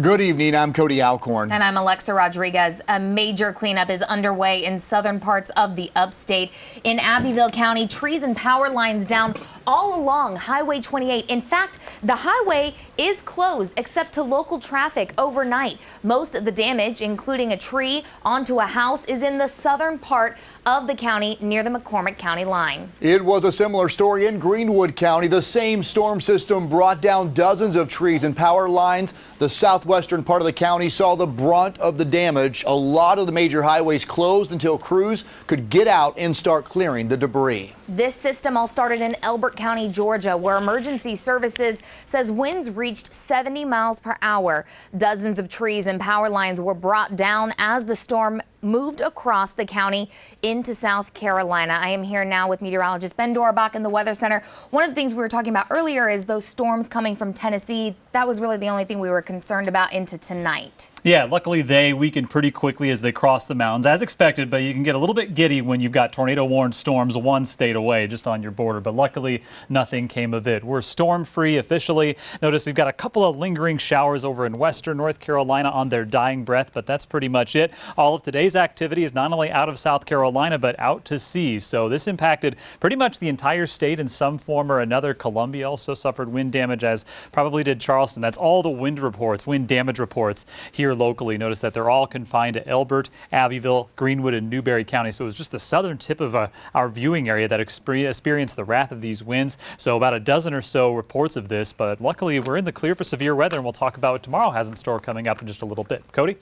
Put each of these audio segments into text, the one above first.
Good evening, I'm Cody Alcorn. And I'm Alexa Rodriguez. A major cleanup is underway in southern parts of the upstate. In Abbeville County, trees and power lines down all along Highway 28. In fact, the highway is closed except to local traffic overnight. Most of the damage, including a tree onto a house, is in the southern part of the county near the McCormick County line. It was a similar story in Greenwood County. The same storm system brought down dozens of trees and power lines. The southwestern part of the county saw the brunt of the damage. A lot of the major highways closed until crews could get out and start clearing the debris. This system all started in Elbert County, Georgia, where emergency services says winds reached 70 miles per hour. Dozens of trees and power lines were brought down as the storm moved across the county into South Carolina. I am here now with meteorologist Ben Dorabach in the Weather Center. One of the things we were talking about earlier is those storms coming from Tennessee. That was really the only thing we were concerned about into tonight. Yeah, luckily they weakened pretty quickly as they crossed the mountains, as expected, but you can get a little bit giddy when you've got tornado-warned storms one state away just on your border, but luckily nothing came of it. We're storm-free officially. Notice we've got a couple of lingering showers over in western North Carolina on their dying breath, but that's pretty much it. All of today's activity is not only out of South Carolina, but out to sea, so this impacted pretty much the entire state in some form or another. Columbia also suffered wind damage, as probably did Charleston. That's all the wind reports, wind damage reports here locally. Notice that they're all confined to Elbert, Abbeville, Greenwood, and Newberry County. So it was just the southern tip of our viewing area that experienced the wrath of these winds. So about a dozen or so reports of this, but luckily we're in the clear for severe weather, and we'll talk about what tomorrow has in store coming up in just a little bit. Cody?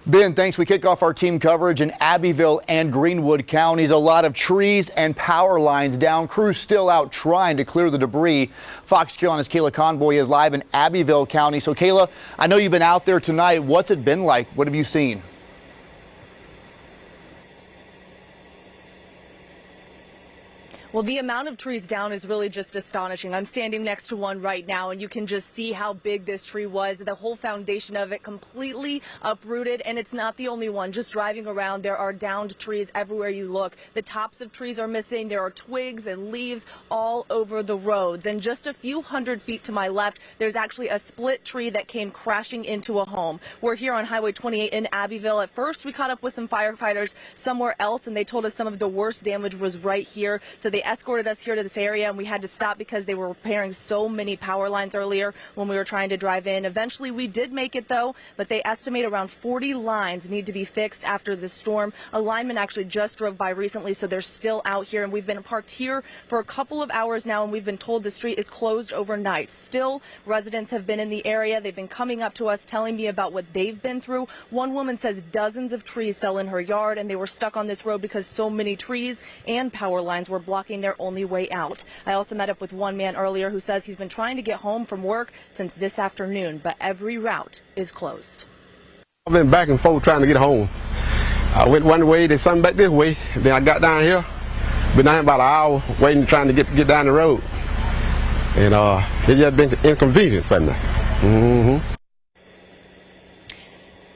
Ben, thanks. We kick off our team coverage in Abbeville and Greenwood counties. A lot of trees and power lines down. Crews still out trying to clear the debris. Fox Carolina's Kayla Conboy is live in Abbeville County. So, Kayla, I know you've been out there tonight. What's it been like? What have you seen? Well, the amount of trees down is really just astonishing. I'm standing next to one right now, and you can just see how big this tree was. The whole foundation of it completely uprooted, and it's not the only one. Just driving around, there are downed trees everywhere you look. The tops of trees are missing. There are twigs and leaves all over the roads. And just a few hundred feet to my left, there's actually a split tree that came crashing into a home. We're here on Highway 28 in Abbeville. At first, we caught up with some firefighters somewhere else, and they told us some of the worst damage was right here. So they escorted us here to this area, and we had to stop because they were repairing so many power lines earlier when we were trying to drive in. Eventually we did make it though, but they estimate around 40 lines need to be fixed after the storm. A lineman actually just drove by recently, so they're still out here, and we've been parked here for a couple of hours now, and we've been told the street is closed overnight. Still, residents have been in the area. They've been coming up to us telling me about what they've been through. One woman says dozens of trees fell in her yard, and they were stuck on this road because so many trees and power lines were blocking their only way out. I also met up with one man earlier who says he's been trying to get home from work since this afternoon, but every route is closed. I've been back and forth trying to get home. I went one way, then something back this way. Then I got down here. Been down here about an hour waiting, trying to get down the road. And it's just been inconvenient for me.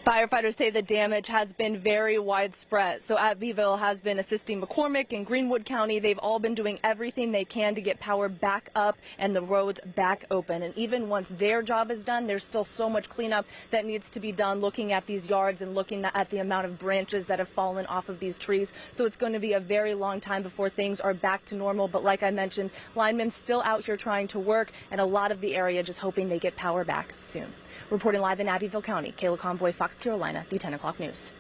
Firefighters say the damage has been very widespread. So Abbeville has been assisting McCormick and Greenwood County. They've all been doing everything they can to get power back up and the roads back open. And even once their job is done, there's still so much cleanup that needs to be done, looking at these yards and looking at the amount of branches that have fallen off of these trees. So it's going to be a very long time before things are back to normal. But like I mentioned, linemen still out here trying to work, and a lot of the area just hoping they get power back soon. Reporting live in Abbeville County, Kayla Conboy, Fox Carolina, the 10 o'clock news.